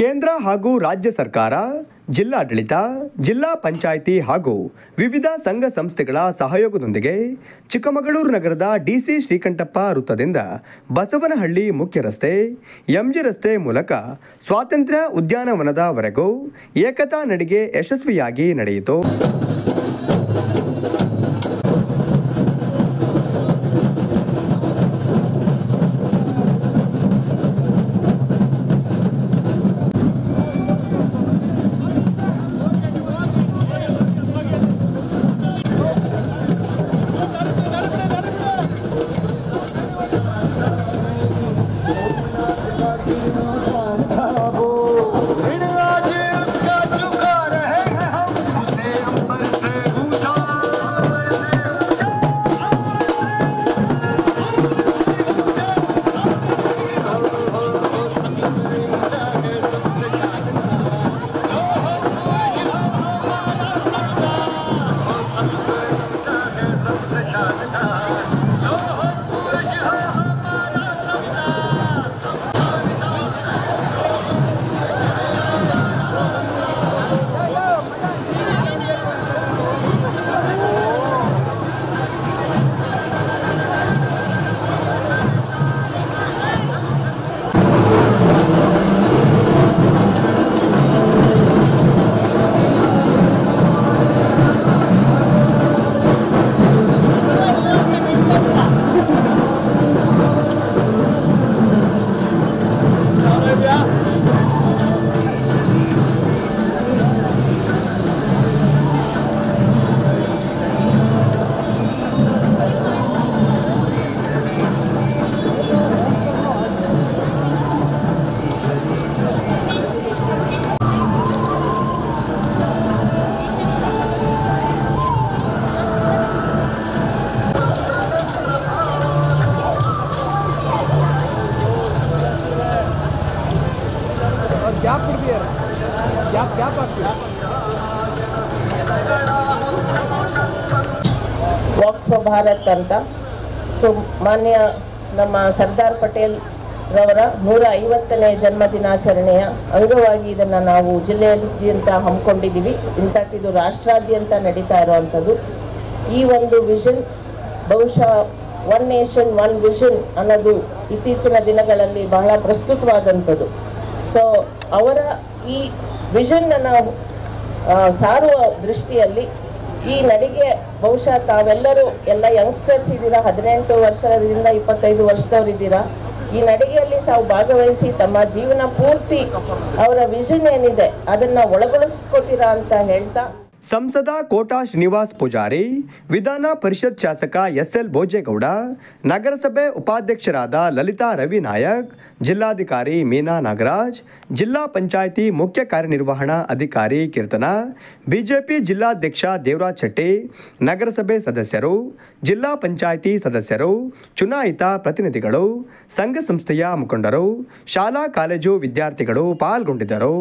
ಕೇಂದ್ರ ಹಾಗೂ ರಾಜ್ಯ ಸರ್ಕಾರ, ಜಿಲ್ಲಾಡಳಿತ, ಜಿಲ್ಲಾ ಪಂಚಾಯಿತಿ ಹಾಗೂ ವಿವಿಧ ಸಂಘ ಸಂಸ್ಥೆಗಳ ಸಹಯೋಗದೊಂದಿಗೆ ಚಿಕ್ಕಮಗಳೂರು ನಗರದ ಡಿಸಿ ಶ್ರೀಕಂಠಪ್ಪ ವೃತ್ತದಿಂದ ಬಸವನಹಳ್ಳಿ ಮುಖ್ಯ ರಸ್ತೆ, ಎಂಜಿ ರಸ್ತೆ ಮೂಲಕ ಸ್ವಾತಂತ್ರ್ಯ ಉದ್ಯಾನವನದವರೆಗೂ ಏಕತಾ ನಡಿಗೆ ಯಶಸ್ವಿಯಾಗಿ ನಡೆಯಿತು. ವಾಕ್ ಫಾರ್ ಭಾರತ್ ಅಂತ ಮಾನ್ಯ ನಮ್ಮ ಸರ್ದಾರ್ ಪಟೇಲ್ ರವರ 150ನೇ ಜನ್ಮದಿನಾಚರಣೆಯ ಅಂಗವಾಗಿ ಇದನ್ನು ನಾವು ಜಿಲ್ಲೆಯಾದ್ಯಂತ ಹಮ್ಮಿಕೊಂಡಿದ್ದೀವಿ. ಇನ್ಫ್ಯಾಕ್ಟ್ ಇದು ರಾಷ್ಟ್ರಾದ್ಯಂತ ನಡೀತಾ ಇರುವಂಥದ್ದು. ಈ ಒಂದು ವಿಷನ್ ಬಹುಶಃ ಒನ್ ನೇಷನ್ ಒನ್ ವಿಷನ್ ಅನ್ನೋದು ಇತ್ತೀಚಿನ ದಿನಗಳಲ್ಲಿ ಬಹಳ ಪ್ರಸ್ತುತವಾದಂಥದ್ದು. ಸೊ ಅವರ ಈ ವಿಷನ್ನನ್ನು ಸಾರುವ ದೃಷ್ಟಿಯಲ್ಲಿ ಈ ನಡಿಗೆ ಬಹುಶಃ ತಾವೆಲ್ಲರೂ ಎಲ್ಲ ಯಂಗ್ಸ್ಟರ್ಸ್ ಇದ್ದೀರಾ, 18 ವರ್ಷದಿಂದ 25 ವರ್ಷದವರಿದ್ದೀರಾ. ಈ ನಡಿಗೆಯಲ್ಲಿ ತಾವು ಭಾಗವಹಿಸಿ ತಮ್ಮ ಜೀವನ ಪೂರ್ತಿ ಅವರ ವಿಷನ್ ಏನಿದೆ ಅದನ್ನು ಒಳಗೊಳಿಸ್ಕೊತೀರಾ ಅಂತ ಹೇಳ್ತಾ, ಸಂಸದ ಕೋಟಾ ಶ್ರೀನಿವಾಸ್ ಪೂಜಾರಿ, ವಿಧಾನ ಪರಿಷತ್ ಶಾಸಕ ಎಸ್.ಎಲ್. ಭೋಜೇಗೌಡ, ನಗರಸಭೆ ಉಪಾಧ್ಯಕ್ಷರಾದ ಲಲಿತಾ ರವಿ ನಾಯಕ್, ಜಿಲ್ಲಾಧಿಕಾರಿ ಮೀನಾ ನಾಗರಾಜ್, ಜಿಲ್ಲಾ ಪಂಚಾಯಿತಿ ಮುಖ್ಯ ಕಾರ್ಯನಿರ್ವಹಣಾ ಅಧಿಕಾರಿ ಕೀರ್ತನ, ಬಿಜೆಪಿ ಜಿಲ್ಲಾಧ್ಯಕ್ಷ ದೇವರಾಜ್ ಶೆಟ್ಟಿ, ನಗರಸಭೆ ಸದಸ್ಯರು, ಜಿಲ್ಲಾ ಪಂಚಾಯಿತಿ ಸದಸ್ಯರು, ಚುನಾಯಿತ ಪ್ರತಿನಿಧಿಗಳು, ಸಂಘ ಸಂಸ್ಥೆಯ ಮುಖಂಡರು, ಶಾಲಾ ಕಾಲೇಜು ವಿದ್ಯಾರ್ಥಿಗಳು ಪಾಲ್ಗೊಂಡಿದ್ದರು.